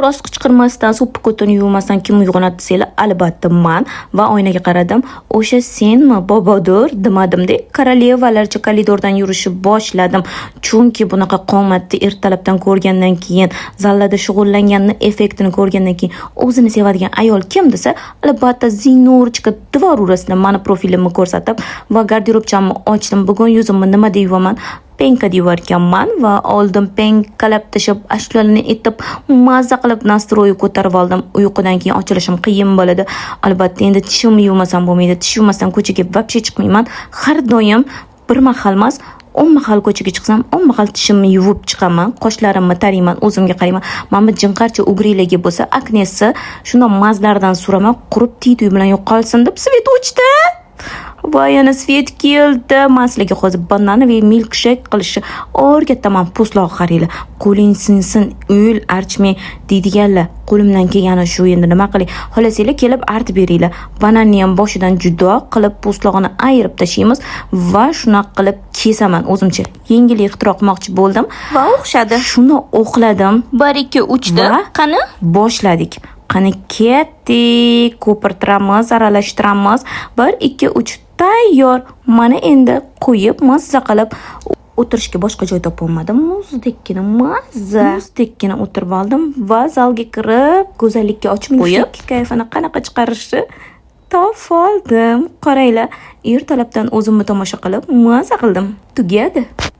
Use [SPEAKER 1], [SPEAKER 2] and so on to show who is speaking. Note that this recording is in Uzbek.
[SPEAKER 1] Biroz qichqirmasdan, so'ppi ko'tini yuvmasdan kim uyg'onadi desanglar, albatta men va oynaga qaradim. O'sha senmi, bobodur demadimda, korolyevalarcha koridordan yurishni boshladim. Chunki bunaqa qomatni ertalabdan ko'rgandan keyin, zallada shug'ullanganni effektini ko'rgandan keyin o'zini sevadigan ayol kim desa, albatta Zinurchka Dvorurasini mani profilimni ko'rsatib va garderobchamni ochdim. Bugun yuzimni nima deb yuvaman? Penka deyorkanman va oldin penkalab tashib, ashulalarni etib, mazza qilib nastroyi ko'tarib oldim. Uyqudan keyin ochilishim qiyin bo'ladi. Albatta endi tishimni yuvmasam bo'lmaydi. Tish yuvmasdan ko'chaga vobshe chiqmayman. Har doim bir mahal emas, 10 mahal ko'chaga chiqsam, 10 mahal tishimni yuvib chiqaman, qoshlarimni tarayman, o'zimga qarayman. Mana jinqarcha ugriligi bo'lsa, aknesi shunda mazlardan suraman, qurib tiy bilan yo'qolsin deb svet o'chdi. Va yana svet keldi. Masliga hozir banana va milkshake qilishni o'rgataman. Po'stloq qaranglar. Qo'ling sinsin, uyil archmay deydiganlar. Qo'limdan kelgani shu, endi nima qilay? Xolasinglar kelib artib beringlar. Bananni ham boshidan judo qilib po'stlog'ini ayirib tashlaymiz va shuna qilib kesaman o'zimcha. Yengil ixtiro qilmoqchi bo'ldim va o'xshadi. Shuni o'qladim. 1 2 3 da. Qani? Boshladik. Qani ketdik, ko'pirtiramiz, aralashtiramiz. 1 2 3 tayyor. Mana endi qo'yib mazza qilib o'tirishga boshqa joy topolmadim. Muzdekina o'tirib oldim va zalga kirib, go'zallikka ochib qo'yib, kayfini qanaqa chiqarishni topib oldim. Qaranglar, ertalabdan o'zimni tomosha qilib, mazza qildim. Tugadi.